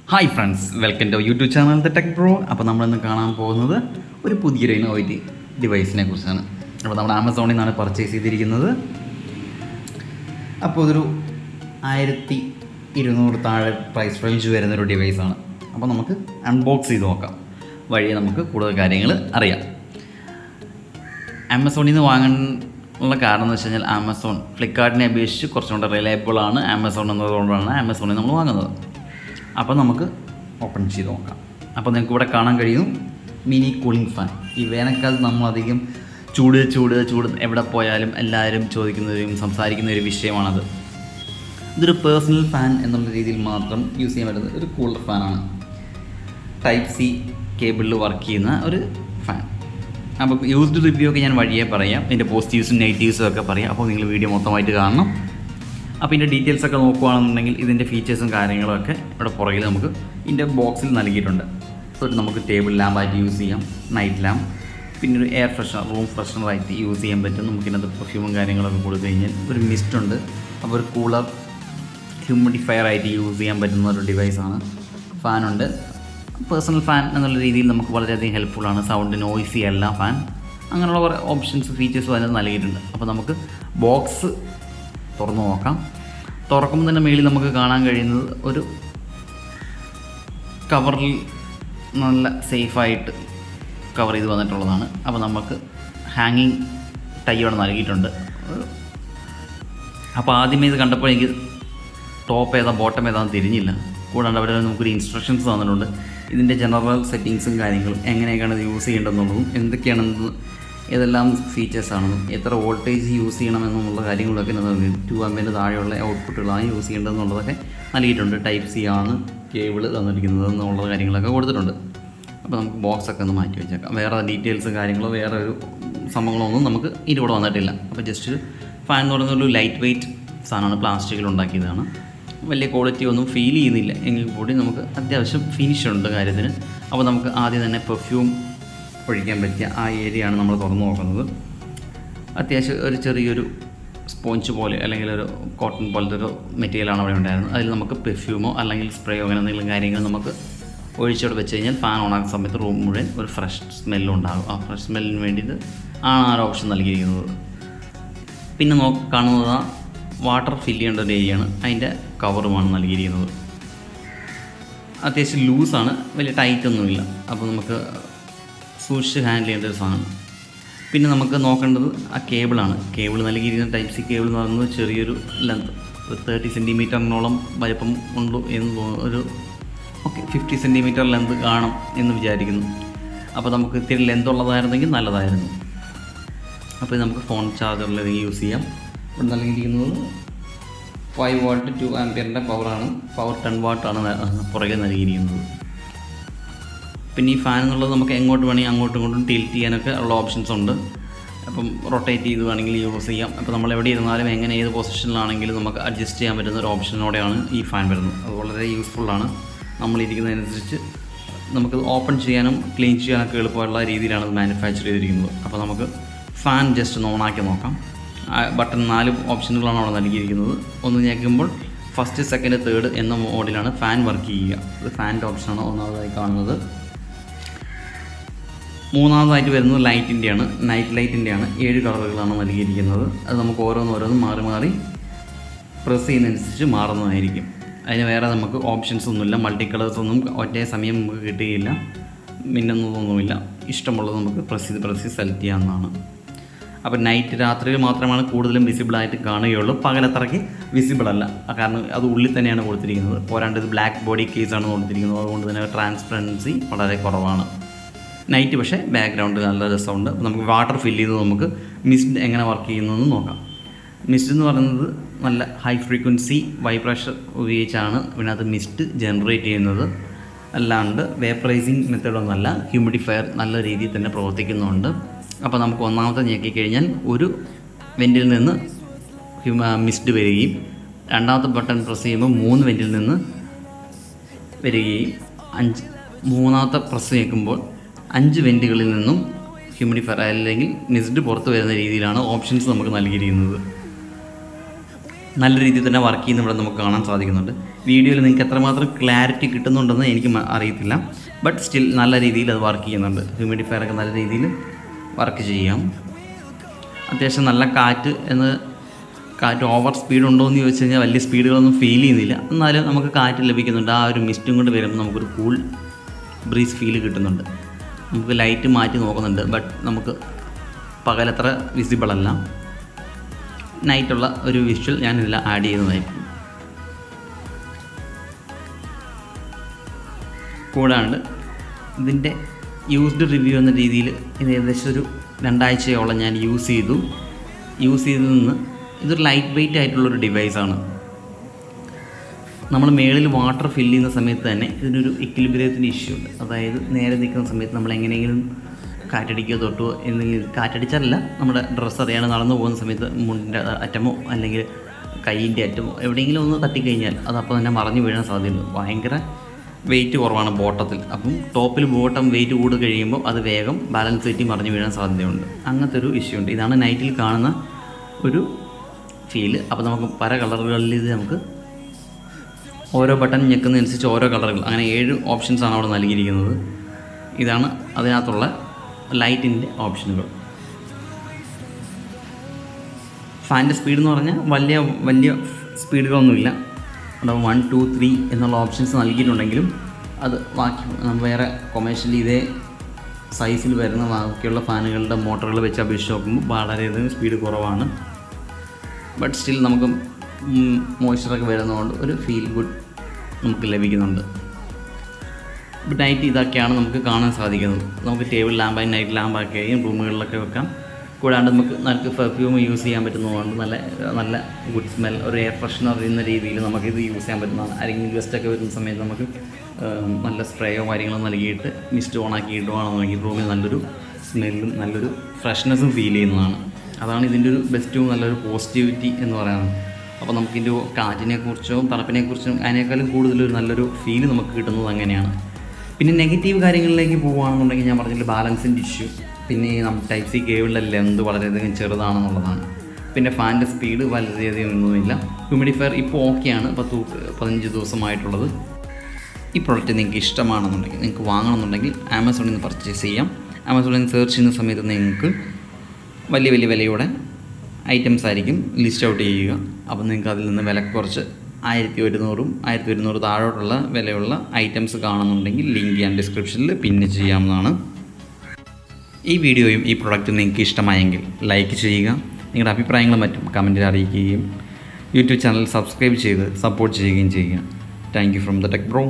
Hi friends, welcome to YouTube channel the tech bro. അപ്പോൾ നമ്മളിന്ന് കാണാൻ പോകുന്നത് ഒരു പുതിയൊരു ഇന്നോവേറ്റീവ് ഡിവൈസിനെ കുറിച്ചാണ്. അപ്പോൾ നമ്മൾ ആമസോണിൽ നിന്നാണ് പർച്ചേസ് ചെയ്തിരിക്കുന്നത്. അപ്പോൾ ഇതൊരു 1200 താഴെ പ്രൈസ് റേഞ്ച് വരുന്നൊരു ഡിവൈസാണ്. അപ്പോൾ നമുക്ക് അൺബോക്സ് ചെയ്ത് നോക്കാം. വഴിയെ നമുക്ക് കൂടുതൽ കാര്യങ്ങൾ അറിയാം. ആമസോണിൽ നിന്ന് വാങ്ങാനുള്ള കാരണം എന്ന് വെച്ച് കഴിഞ്ഞാൽ ആമസോൺ ഫ്ലിപ്കാർട്ടിനെ അപേക്ഷിച്ച് കുറച്ചും കൂടെ റിലയബിൾ ആണ് ആമസോൺ എന്നതുകൊണ്ടാണ് ആമസോണിൽ നമ്മൾ വാങ്ങുന്നത്. അപ്പോൾ നമുക്ക് ഓപ്പൺ ചെയ്ത് നോക്കാം. അപ്പോൾ നിങ്ങൾക്ക് ഇവിടെ കാണാൻ കഴിയും മിനി കൂളിംഗ് ഫാൻ. ഈ വേനൽക്കാലത്ത് നമ്മളധികം ചൂട് എവിടെ പോയാലും എല്ലാവരും ചോദിക്കുന്നതും സംസാരിക്കുന്ന ഒരു വിഷയമാണത്. ഇതൊരു പേഴ്സണൽ ഫാൻ എന്നുള്ള രീതിയിൽ മാത്രം യൂസ് ചെയ്യാൻ പറ്റുന്ന ഒരു കൂളർ ഫാനാണ്. ടൈപ്പ് സി കേബിളിൽ വർക്ക് ചെയ്യുന്ന ഒരു ഫാൻ. അപ്പോൾ യൂസ്ഡ് റിവ്യൂ ഒക്കെ ഞാൻ വഴിയെ പറയാം, ഇതിൻ്റെ പോസിറ്റീവ്സും നെഗറ്റീവ്സും ഒക്കെ പറയാം. അപ്പോൾ നിങ്ങൾ വീഡിയോ മൊത്തമായിട്ട് കാണണം. അപ്പോൾ ഇതിൻ്റെ ഡീറ്റെയിൽസൊക്കെ നോക്കുകയാണെന്നുണ്ടെങ്കിൽ ഇതിൻ്റെ ഫീച്ചേഴ്സും കാര്യങ്ങളൊക്കെ ഇവിടെ പുറകിൽ നമുക്ക് ഇതിൻ്റെ ബോക്സിൽ നൽകിയിട്ടുണ്ട്. ഒരു നമുക്ക് ടേബിൾ ലാമ്പായിട്ട് യൂസ് ചെയ്യാം, നൈറ്റ് ലാമ്പ്, പിന്നെ ഒരു എയർ ഫ്രഷ്നർ, റൂം ഫ്രഷ്നറായിട്ട് യൂസ് ചെയ്യാൻ പറ്റും. നമുക്കിതിനകത്ത് പെർഫ്യൂമും കാര്യങ്ങളൊക്കെ കൊടുത്തു കഴിഞ്ഞാൽ ഒരു മിസ്റ്റ് ഉണ്ട്. അപ്പോൾ ഒരു കൂളർ ഹ്യൂമിഡിഫയർ ആയിട്ട് യൂസ് ചെയ്യാൻ പറ്റുന്ന ഒരു ഡിവൈസാണ്. ഫാനുണ്ട്, പേഴ്സണൽ ഫാൻ എന്നുള്ള രീതിയിൽ നമുക്ക് വളരെയധികം ഹെൽപ്ഫുള്ളാണ്. സൗണ്ട് നോയ്സി അല്ല ഫാൻ. അങ്ങനെയുള്ള കുറേ ഓപ്ഷൻസ് ഫീച്ചേഴ്സും അതിനകത്ത് നൽകിയിട്ടുണ്ട്. അപ്പോൾ നമുക്ക് ബോക്സ് തുറന്നു നോക്കാം. തുറക്കുമ്പോൾ തന്നെ മേളിൽ നമുക്ക് കാണാൻ കഴിയുന്നത് ഒരു കവറിൽ നല്ല സേഫായിട്ട് കവർ ചെയ്ത് വന്നിട്ടുള്ളതാണ്. അപ്പോൾ നമുക്ക് ഹാങ്ങിങ് ടൈ അവിടെ നൽകിയിട്ടുണ്ട്. അപ്പോൾ ആദ്യമേ ഇത് കണ്ടപ്പോൾ എനിക്ക് ടോപ്പ് ഏതാ ബോട്ടം ഏതാണെന്ന് തിരിഞ്ഞില്ല. കൂടാണ്ട് അവിടെ നമുക്കൊരു ഇൻസ്ട്രക്ഷൻസ് തന്നിട്ടുണ്ട്. ഇതിൻ്റെ ജനറൽ സെറ്റിങ്സും കാര്യങ്ങളും എങ്ങനെയൊക്കെയാണ് ഇത് യൂസ് ചെയ്യേണ്ടതെന്നുള്ളതും എന്തൊക്കെയാണെന്ന് ഏതെല്ലാം ഫീച്ചേഴ്സാണെന്നും എത്ര വോൾട്ടേജ് യൂസ് ചെയ്യണമെന്നുള്ള കാര്യങ്ങളൊക്കെ 2 ആമ്പിൻ്റെ താഴെയുള്ള ഔട്ട്പുട്ടുകളാണ് യൂസ് ചെയ്യേണ്ടതെന്നുള്ളതൊക്കെ നൽകിയിട്ടുണ്ട്. ടൈപ്പ് സി ആണ് കേബിൾ തന്നിരിക്കുന്നത് എന്നുള്ള കാര്യങ്ങളൊക്കെ കൊടുത്തിട്ടുണ്ട്. അപ്പോൾ നമുക്ക് ബോക്സൊക്കെ ഒന്ന് മാറ്റി വെച്ചേക്കാം. വേറെ ഡീറ്റെയിൽസ് കാര്യങ്ങളോ വേറെ ഒരു സംഭവങ്ങളോ ഒന്നും നമുക്ക് ഇതിലൂടെ വന്നിട്ടില്ല. അപ്പോൾ ജസ്റ്റ് ഫാൻ എന്ന് പറയുന്നൊരു ലൈറ്റ് വെയ്റ്റ് സാധനമാണ്, പ്ലാസ്റ്റിക്കിൽ ഉണ്ടാക്കിയതാണ്. വലിയ ക്വാളിറ്റി ഒന്നും ഫീൽ ചെയ്യുന്നില്ല എങ്കിൽ കൂടി നമുക്ക് അത്യാവശ്യം ഫിനിഷ് ഉണ്ട് കാര്യത്തിന്. അപ്പോൾ നമുക്ക് ആദ്യം തന്നെ പെർഫ്യൂം ഒഴിക്കാൻ പറ്റിയ ആ ഏരിയയാണ് നമ്മൾ തുറന്നു നോക്കുന്നത്. അത്യാവശ്യം ഒരു ചെറിയൊരു സ്പോഞ്ച് പോലെ അല്ലെങ്കിൽ ഒരു കോട്ടൺ പോലത്തെ ഒരു മെറ്റീരിയലാണ് അവിടെ ഉണ്ടായിരുന്നത്. അതിൽ നമുക്ക് പെർഫ്യൂമോ അല്ലെങ്കിൽ സ്പ്രേയോ അങ്ങനെ എന്തെങ്കിലും കാര്യങ്ങൾ നമുക്ക് ഒഴിച്ചോടെ വെച്ച് കഴിഞ്ഞാൽ ഫാൻ ഓണാക്കുന്ന സമയത്ത് റൂം മുഴുവൻ ഒരു ഫ്രഷ് സ്മെല്ലും ഉണ്ടാകും. ആ ഫ്രഷ് സ്മെല്ലിന് വേണ്ടിയിട്ട് ആണ് ആ ഓപ്ഷൻ നൽകിയിരിക്കുന്നത്. പിന്നെ കാണുന്നത് വാട്ടർ ഫില്ല് ചെയ്യേണ്ട ഒരു ഏരിയയാണ്, അതിൻ്റെ കവറുമാണ് നൽകിയിരിക്കുന്നത്. അത്യാവശ്യം ലൂസാണ്, വലിയ ടൈറ്റൊന്നുമില്ല. അപ്പോൾ നമുക്ക് സൂക്ഷിച്ച് ഹാൻഡിൽ ചെയ്യേണ്ട ഒരു സാധനം. പിന്നെ നമുക്ക് നോക്കേണ്ടത് ആ കേബിളാണ്. കേബിൾ നൽകിയിരിക്കുന്ന ടൈപ്പ് സി കേബിൾ എന്ന് പറയുന്നത് ചെറിയൊരു ലെങ്ത്, ഒരു 30 സെൻറ്റിമീറ്ററിനോളം വലിപ്പം ഉള്ളൂ എന്ന് തോന്നുന്നു. 50 സെൻറ്റിമീറ്റർ ലെങ്ത് കാണും എന്ന് വിചാരിക്കുന്നു. അപ്പോൾ നമുക്ക് ഇത്തിരി ലെന്ത് ഉള്ളതായിരുന്നെങ്കിൽ നല്ലതായിരുന്നു. അപ്പോൾ നമുക്ക് ഫോൺ ചാർജറിൽ യൂസ് ചെയ്യാം. ഇവിടെ നൽകിയിരിക്കുന്നത് 5 വാട്ട് 2 ആമ്പിയറിൻ്റെ പവറാണ്. പവർ 10 വാട്ടാണ് പുറകെ നൽകിയിരിക്കുന്നത്. പിന്നെ ഈ ഫാൻ എന്നുള്ളത് നമുക്ക് എങ്ങോട്ട് വേണമെങ്കിൽ അങ്ങോട്ടും ഇങ്ങോട്ടും ടിൽറ്റ് ചെയ്യാനൊക്കെ ഉള്ള ഓപ്ഷൻസ് ഉണ്ട്. അപ്പം റൊട്ടേറ്റ് ചെയ്ത് വേണമെങ്കിൽ യൂസ് ചെയ്യാം. അപ്പോൾ നമ്മൾ എവിടെ ഇരുന്നാലും എങ്ങനെ ഏത് പൊസിഷനിലാണെങ്കിലും നമുക്ക് അഡ്ജസ്റ്റ് ചെയ്യാൻ പറ്റുന്ന ഒരു ഓപ്ഷനോടെയാണ് ഈ ഫാൻ വരുന്നത്. അത് വളരെ യൂസ്ഫുള്ളാണ്. നമ്മളിരിക്കുന്നതനുസരിച്ച് നമുക്ക് ഓപ്പൺ ചെയ്യാനും ക്ലീൻ ചെയ്യാനൊക്കെ എളുപ്പമുള്ള രീതിയിലാണ് ഇത് മാനുഫാക്ചർ ചെയ്തിരിക്കുന്നത്. അപ്പോൾ നമുക്ക് ഫാൻ ജസ്റ്റ് ഒന്ന് ഓണാക്കി നോക്കാം. ബട്ടൺ 4 ഓപ്ഷനുകളാണ് അവിടെ നൽകിയിരിക്കുന്നത്. ഒന്ന് ഞെക്കുമ്പോൾ ഫസ്റ്റ്, സെക്കൻഡ്, തേർഡ് എന്ന മോഡിലാണ് ഫാൻ വർക്ക് ചെയ്യുക. ഇത് ഫാനിൻ്റെ ഓപ്ഷനാണ് ഒന്നാമതായി കാണുന്നത്. മൂന്നാമതായിട്ട് വരുന്നത് ലൈറ്റിൻ്റെയാണ്, നൈറ്റ് ലൈറ്റിൻ്റെയാണ്. 7 കളറുകളാണ് നൽകിയിരിക്കുന്നത്. അത് നമുക്ക് ഓരോന്നോരോന്നും മാറി മാറി പ്രസ് ചെയ്യുന്നതനുസരിച്ച് മാറുന്നതായിരിക്കും. അതിന് വേറെ നമുക്ക് ഓപ്ഷൻസ് ഒന്നുമില്ല. മൾട്ടി കളേഴ്സൊന്നും ഒറ്റ സമയം നമുക്ക് കിട്ടുകയില്ല, മിന്നുന്നതൊന്നുമില്ല. ഇഷ്ടമുള്ളത് നമുക്ക് പ്രസ് ചെയ്ത് സെലക്ട് ചെയ്യാവുന്നതാണ്. അപ്പോൾ നൈറ്റ് രാത്രിയിൽ മാത്രമാണ് കൂടുതലും വിസിബിളായിട്ട് കാണുകയുള്ളൂ. പകലത്രയ്ക്ക് വിസിബിൾ അല്ല, കാരണം അത് ഉള്ളിൽ തന്നെയാണ് കൊടുത്തിരിക്കുന്നത്. പോരാണ്ട് ഇത് ബ്ലാക്ക് ബോഡി കേസാണ് കൊടുത്തിരിക്കുന്നത്. അതുകൊണ്ട് തന്നെ ട്രാൻസ്പെറൻസി വളരെ കുറവാണ്. നൈറ്റ് പക്ഷേ ബാക്ക്ഗ്രൗണ്ട് നല്ല രസമുണ്ട്. നമുക്ക് വാട്ടർ ഫില്ല് ചെയ്ത് നമുക്ക് മിസ്റ്റ് എങ്ങനെ വർക്ക് ചെയ്യുന്നതെന്ന് നോക്കാം. മിസ്റ്റ് എന്ന് പറയുന്നത് നല്ല ഹൈ ഫ്രീക്വൻസി വൈബ്രേഷൻ ഉപയോഗിച്ചാണ് ഇതിനകത്ത് മിസ്റ്റ് ജനറേറ്റ് ചെയ്യുന്നത്. അല്ലാണ്ട് വേപ്പറൈസിങ് മെത്തേഡൊന്നുമല്ല. ഹ്യൂമിഡിഫയർ നല്ല രീതിയിൽ തന്നെ പ്രവർത്തിക്കുന്നുണ്ട്. അപ്പോൾ നമുക്ക് ഒന്നാമത്തെ ഞെക്കിക്കഴിഞ്ഞാൽ ഒരു വെൻറ്റിൽ നിന്ന് മിസ്റ്റ് വരികയും രണ്ടാമത്തെ ബട്ടൺ പ്രസ് ചെയ്യുമ്പോൾ 3 വെൻറ്റിൽ നിന്ന് വരികയും മൂന്നാമത്തെ പ്രസ് ഞെക്കുമ്പോൾ 5 വെൻറ്റുകളിൽ നിന്നും ഹ്യൂമിഡിഫയർ അല്ലെങ്കിൽ മിസ്റ്റ് പുറത്ത് വരുന്ന രീതിയിലാണ് ഓപ്ഷൻസ് നമുക്ക് നൽകിയിരിക്കുന്നത്. നല്ല രീതിയിൽ തന്നെ വർക്ക് ചെയ്യുന്ന ഇവിടെ നമുക്ക് കാണാൻ സാധിക്കുന്നുണ്ട്. വീഡിയോയിൽ നിങ്ങൾക്ക് എത്രമാത്രം ക്ലാരിറ്റി കിട്ടുന്നുണ്ടെന്ന് എനിക്ക് അറിയത്തില്ല, ബട്ട് സ്റ്റിൽ നല്ല രീതിയിൽ അത് വർക്ക് ചെയ്യുന്നുണ്ട്. ഹ്യൂമിഡിഫയറൊക്കെ നല്ല രീതിയിൽ വർക്ക് ചെയ്യാം. അത്യാവശ്യം നല്ല കാറ്റ് ഓവർ സ്പീഡ് ഉണ്ടോ എന്ന് ചോദിച്ചു കഴിഞ്ഞാൽ വലിയ സ്പീഡുകളൊന്നും ഫീൽ ചെയ്യുന്നില്ല. എന്നാലും നമുക്ക് കാറ്റ് ലഭിക്കുന്നുണ്ട്. ആ ഒരു മിസ്റ്റും കൊണ്ട് വരുമ്പോൾ നമുക്കൊരു കൂൾ ബ്രീസ് ഫീൽ കിട്ടുന്നുണ്ട്. നമുക്ക് ലൈറ്റ് മാറ്റി നോക്കുന്നുണ്ട്, ബട്ട് നമുക്ക് പകലത്ര വിസിബിൾ അല്ല. നൈറ്റുള്ള ഒരു വിഷ്വൽ ഞാനിതിൽ ആഡ് ചെയ്യുന്നതായിരിക്കും. കൂടാണ്ട് ഇതിൻ്റെ യൂസ്ഡ് റിവ്യൂ എന്ന രീതിയിൽ ഇത് ഏകദേശം ഒരു 2 ആഴ്ചയോളം ഞാൻ യൂസ് ചെയ്തതിൽ നിന്ന് ഇതൊരു ലൈറ്റ് വെയ്റ്റ് ആയിട്ടുള്ളൊരു ഡിവൈസാണ്. നമ്മൾ മേളിൽ വാട്ടർ ഫില്ല് ചെയ്യുന്ന സമയത്ത് തന്നെ ഇതിനൊരു ഇക്വിലിബ്രിയത്തിൻ്റെ ഇഷ്യൂ ഉണ്ട്. അതായത് നേരെ നിൽക്കുന്ന സമയത്ത് നമ്മൾ എങ്ങനെയെങ്കിലും കാറ്റടിക്കുകയോ തൊട്ടോ എന്തെങ്കിലും, കാറ്റടിച്ചാലല്ല, നമ്മുടെ ഡ്രസ്സ് അറിയാതെ നടന്നു പോകുന്ന സമയത്ത് മുണ്ടിൻ്റെ അറ്റമോ അല്ലെങ്കിൽ കൈയിൻ്റെ അറ്റമോ എവിടെയെങ്കിലും ഒന്ന് തട്ടിക്കഴിഞ്ഞാൽ അത് അപ്പോൾ തന്നെ മറിഞ്ഞു വീഴാൻ സാധ്യതയുണ്ട്. ഭയങ്കര വെയിറ്റ് കുറവാണ് ബോട്ടത്തിൽ. അപ്പം ടോപ്പിൽ ബോട്ടം വെയിറ്റ് കൂടി കഴിയുമ്പോൾ അത് വേഗം ബാലൻസ് തെറ്റി മറിഞ്ഞു വീഴാൻ സാധ്യതയുണ്ട്. അങ്ങനത്തെ ഒരു ഇഷ്യൂ ഉണ്ട്. ഇതാണ് നൈറ്റിൽ കാണുന്ന ഒരു ഫീല്. അപ്പോൾ നമുക്ക് പല കളറുകളിൽ ഇത് നമുക്ക് ഓരോ ബട്ടൺ ഞെക്കുന്നതനുസരിച്ച് ഓരോ കളറുകൾ, അങ്ങനെ 7 ഓപ്ഷൻസാണ് അവിടെ നൽകിയിരിക്കുന്നത്. ഇതാണ് അതിനകത്തുള്ള ലൈറ്റിൻ്റെ ഓപ്ഷനുകൾ. ഫാനിൻ്റെ സ്പീഡ് എന്ന് പറഞ്ഞാൽ വലിയ സ്പീഡുകളൊന്നുമില്ല. അവിടെ 1, 2, 3 എന്നുള്ള ഓപ്ഷൻസ് നൽകിയിട്ടുണ്ടെങ്കിലും അത് വേറെ കൊമേഴ്ഷ്യലി ഇതേ സൈസിൽ വരുന്ന ബാക്കിയുള്ള ഫാനുകളുടെ മോട്ടറുകൾ വെച്ച് അപേക്ഷിച്ച് നോക്കുമ്പോൾ വളരെയധികം സ്പീഡ് കുറവാണ്. ബട്ട് സ്റ്റിൽ നമുക്ക് മോയ്സ്ചറൊക്കെ വരുന്നതുകൊണ്ട് ഒരു ഫീൽ ഗുഡ് നമുക്ക് ലഭിക്കുന്നുണ്ട്. നൈറ്റ് ഇതൊക്കെയാണ് നമുക്ക് കാണാൻ സാധിക്കുന്നത്. നമുക്ക് ടേബിൾ ലാമ്പായി നൈറ്റ് ലാമ്പാക്കിയും റൂമുകളിലൊക്കെ വെക്കാം. കൂടാണ്ട് നമുക്ക് പെർഫ്യൂം യൂസ് ചെയ്യാൻ പറ്റുന്നതുകൊണ്ട് നല്ല ഗുഡ് സ്മെൽ, ഒരു എയർ ഫ്രഷ്നർ എന്ന രീതിയിൽ നമുക്കിത് യൂസ് ചെയ്യാൻ പറ്റുന്നതാണ്. ആരെങ്കിലും ഗസ്റ്റൊക്കെ വരുന്ന സമയത്ത് നമുക്ക് നല്ല സ്പ്രേയോ കാര്യങ്ങളോ നൽകിയിട്ട് മിസ്റ്റ് ഓണാക്കി ഇടുകയാണെന്നുണ്ടെങ്കിൽ റൂമിൽ നല്ലൊരു സ്മെല്ലും നല്ലൊരു ഫ്രഷ്നെസ്സും ഫീൽ ചെയ്യുന്നതാണ്. അതാണ് ഇതിൻ്റെ ഒരു ബെസ്റ്റും നല്ലൊരു പോസിറ്റിവിറ്റി എന്ന് പറയുന്നത്. അപ്പോൾ നമുക്കിതിൻ്റെ കാറ്റിനെക്കുറിച്ചോ തണുപ്പിനെക്കുറിച്ചും അതിനേക്കാളും കൂടുതലൊരു നല്ലൊരു ഫീല് നമുക്ക് കിട്ടുന്നത് അങ്ങനെയാണ്. പിന്നെ നെഗറ്റീവ് കാര്യങ്ങളിലേക്ക് പോകുകയാണെന്നുണ്ടെങ്കിൽ ഞാൻ പറഞ്ഞില്ല, ബാലൻസിൻ്റെ ഇഷ്യൂ, പിന്നെ നമുക്ക് ടൈപ്പ് സി കേബിളിൻ്റെ ലെന്ത് വളരെയധികം ചെറുതാണെന്നുള്ളതാണ്. പിന്നെ ഫാനിൻ്റെ സ്പീഡ് വളരെയധികം ഒന്നുമില്ല. ഹ്യൂമിഡിഫയർ ഇപ്പോൾ ഓക്കെയാണ്, 10-15 ദിവസമായിട്ടുള്ളത്. ഈ പ്രോഡക്റ്റ് നിങ്ങൾക്ക് ഇഷ്ടമാണെന്നുണ്ടെങ്കിൽ, നിങ്ങൾക്ക് വാങ്ങണമെന്നുണ്ടെങ്കിൽ ആമസോണിൽ നിന്ന് പർച്ചേസ് ചെയ്യാം. ആമസോണിൽ നിന്ന് സെർച്ച് ചെയ്യുന്ന സമയത്ത് നിങ്ങൾക്ക് വലിയ വിലയുടെ ഐറ്റംസ് ആയിരിക്കും ലിസ്റ്റ് ഔട്ട് ചെയ്യുക. അപ്പോൾ നിങ്ങൾക്ക് അതിൽ നിന്ന് വില കുറച്ച് 1100 താഴോട്ടുള്ള വിലയുള്ള ഐറ്റംസ് കാണുന്നുണ്ടെങ്കിൽ ലിങ്ക് ഞാൻ ഡിസ്ക്രിപ്ഷനിൽ പിന്ന് ചെയ്യാവുന്നതാണ്. ഈ വീഡിയോയും ഈ പ്രൊഡക്റ്റും നിങ്ങൾക്ക് ഇഷ്ടമായെങ്കിൽ ലൈക്ക് ചെയ്യുക. നിങ്ങളുടെ അഭിപ്രായങ്ങളും മറ്റും കമൻറ്റിൽ അറിയിക്കുകയും യൂട്യൂബ് ചാനൽ സബ്സ്ക്രൈബ് ചെയ്ത് സപ്പോർട്ട് ചെയ്യുകയും ചെയ്യുക. Thank you from the tech bro.